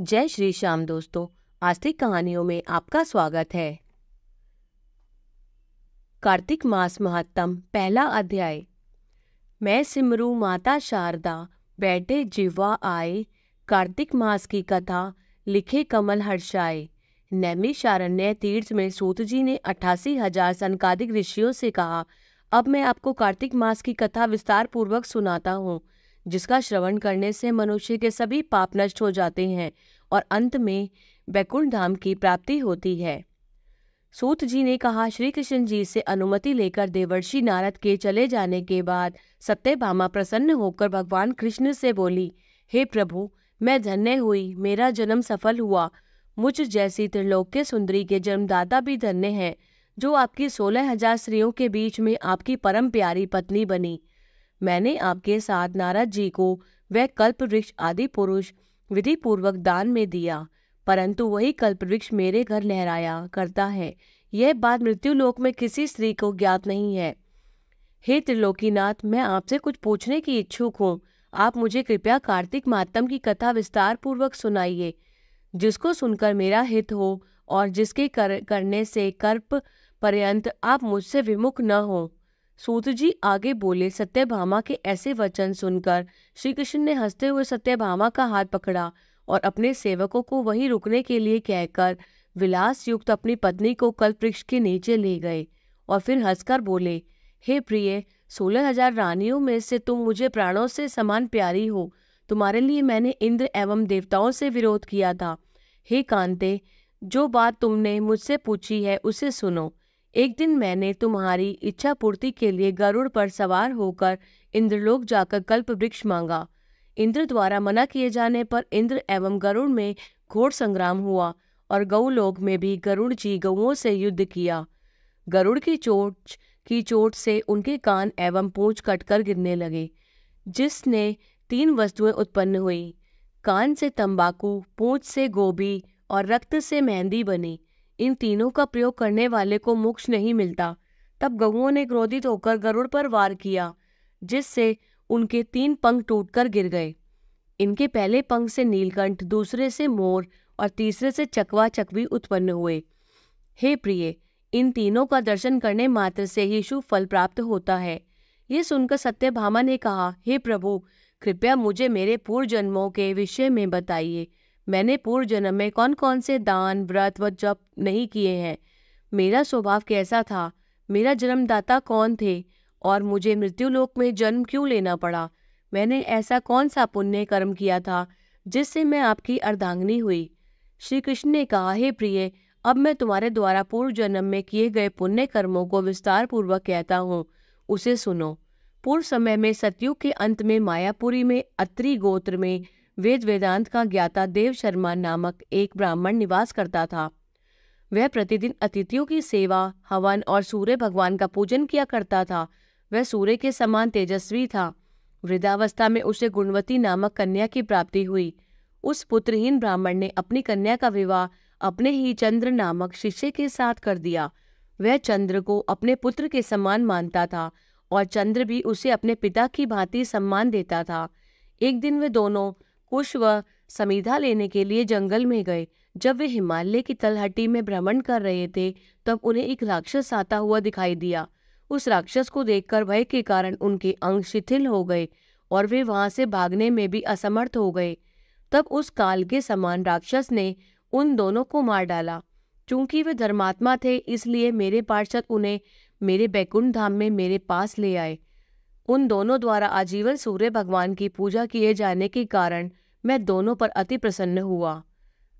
जय श्री श्याम दोस्तों, आस्तिक कहानियों में आपका स्वागत है। कार्तिक मास महात्म, पहला अध्याय। मैं सिमरू माता शारदा, बैठे जिह्वा आए, कार्तिक मास की कथा लिखे कमल हर्षाए। नैमिषारण्य तीर्थ में सूत जी ने 88,000 सनकादिक ऋषियों से कहा, अब मैं आपको कार्तिक मास की कथा विस्तार पूर्वक सुनाता हूँ, जिसका श्रवण करने से मनुष्य के सभी पाप नष्ट हो जाते हैं और अंत में बैकुंठ धाम की प्राप्ति होती है। सूत जी ने कहा, श्री कृष्ण जी से अनुमति लेकर देवर्षि नारद के चले जाने के बाद सत्यभामा प्रसन्न होकर भगवान कृष्ण से बोली, हे प्रभु, मैं धन्य हुई, मेरा जन्म सफल हुआ। मुझ जैसी त्रिलोक्य सुंदरी के जन्मदाता भी धन्य है, जो आपकी 16,000 स्त्रियों के बीच में आपकी परम प्यारी पत्नी बनी। मैंने आपके साथ नारद जी को वह कल्प वृक्ष आदि पुरुष विधि पूर्वक दान में दिया, परंतु वही कल्प वृक्ष मेरे घर लहराया करता है। यह बात मृत्युलोक में किसी स्त्री को ज्ञात नहीं है। हे त्रिलोकीनाथ, मैं आपसे कुछ पूछने की इच्छुक हूँ। आप मुझे कृपया कार्तिक मातम की कथा विस्तार पूर्वक सुनाइए, जिसको सुनकर मेरा हित हो और जिसके करने से कल्प पर्यंत आप मुझसे विमुख न हो। सूत जी आगे बोले, सत्यभामा के ऐसे वचन सुनकर श्री कृष्ण ने हंसते हुए सत्यभामा का हाथ पकड़ा और अपने सेवकों को वहीं रुकने के लिए कहकर विलास युक्त अपनी पत्नी को कल्पवृक्ष के नीचे ले गए और फिर हंसकर बोले, हे प्रिय, 16,000 रानियों में से तुम मुझे प्राणों से समान प्यारी हो। तुम्हारे लिए मैंने इंद्र एवं देवताओं से विरोध किया था। हे कांते, जो बात तुमने मुझसे पूछी है उसे सुनो। एक दिन मैंने तुम्हारी इच्छा पूर्ति के लिए गरुड़ पर सवार होकर इंद्रलोक जाकर कल्प वृक्ष मांगा। इंद्र द्वारा मना किए जाने पर इंद्र एवं गरुड़ में घोर संग्राम हुआ और गौलोक में भी गरुड़ जी गौओं से युद्ध किया। गरुड़ की चोट से उनके कान एवं पूंछ कटकर गिरने लगे, जिसने 3 वस्तुएं उत्पन्न हुई। कान से तंबाकू, पूंछ से गोभी और रक्त से मेहंदी बनी। इन तीनों का प्रयोग करने वाले को मोक्ष नहीं मिलता। तब गौओं ने क्रोधित होकर गरुड़ पर वार किया, जिससे उनके 3 पंख टूटकर गिर गए। इनके पहले पंख से नीलकंठ, दूसरे से मोर और तीसरे से चकवा चकवी उत्पन्न हुए। हे प्रिय, इन तीनों का दर्शन करने मात्र से ही शुभ फल प्राप्त होता है। ये सुनकर सत्यभामा ने कहा, हे प्रभु, कृपया मुझे मेरे पूर्व जन्मों के विषय में बताइए। मैंने पूर्व जन्म में कौन कौन से दान, व्रत व जप नहीं किए हैं? मेरा स्वभाव कैसा था? मेरा जन्मदाता कौन थे? और मुझे मृत्युलोक में जन्म क्यों लेना पड़ा? मैंने ऐसा कौन सा पुण्य कर्म किया था जिससे मैं आपकी अर्धांगिनी हुई? श्री कृष्ण ने कहा, हे प्रिय, अब मैं तुम्हारे द्वारा पूर्व जन्म में किए गए पुण्य कर्मों को विस्तार पूर्वक कहता हूँ, उसे सुनो। पूर्व समय में सतयुग के अंत में मायापुरी में अत्रि गोत्र में वेद वेदांत का ज्ञाता देव शर्मा नामक एक ब्राह्मण निवास करता था। वह प्रतिदिन अतिथियों की सेवा, हवन और सूर्य भगवान का पूजन किया करता था। वह सूर्य के समान तेजस्वी था। वृद्धावस्था में उसे गुणवती नामक कन्या की प्राप्ति हुई। उस पुत्रहीन ब्राह्मण ने अपनी कन्या का विवाह अपने ही चंद्र नामक शिष्य के साथ कर दिया। वह चंद्र को अपने पुत्र के समान मानता था और चंद्र भी उसे अपने पिता की भांति सम्मान देता था। एक दिन वे दोनों कुश व समीधा लेने के लिए जंगल में गए। जब वे हिमालय की तलहटी में भ्रमण कर रहे थे, तब उन्हें एक राक्षस आता हुआ दिखाई दिया। उस राक्षस को देखकर भय के कारण उनके अंग शिथिल हो गए और वे वहां से भागने में भी असमर्थ हो गए। तब उस काल के समान राक्षस ने उन दोनों को मार डाला। चूंकि वे धर्मात्मा थे, इसलिए मेरे पार्षद उन्हें मेरे बैकुंठ धाम में मेरे पास ले आए। उन दोनों द्वारा आजीवन सूर्य भगवान की पूजा किए जाने के कारण मैं दोनों पर अति प्रसन्न हुआ।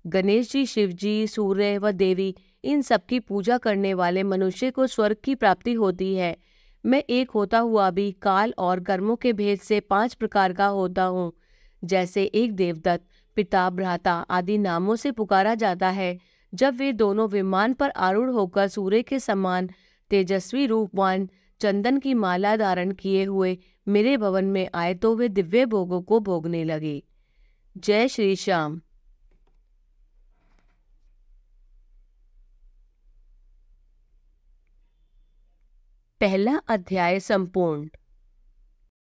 गणेश जी, शिव जी, सूर्य व देवी, इन सबकी पूजा करने वाले मनुष्य को स्वर्ग की प्राप्ति होती है। मैं एक होता हुआ भी काल और कर्मों के भेद से 5 प्रकार का होता हूँ। जैसे एक देवदत्त, पिता, भ्राता आदि नामों से पुकारा जाता है। जब वे दोनों विमान पर आरूढ़ होकर सूर्य के समान तेजस्वी रूपवान चंदन की माला धारण किए हुए मेरे भवन में आए, तो वे दिव्य भोगों को भोगने लगे। जय श्री श्याम। पहला अध्याय संपूर्ण।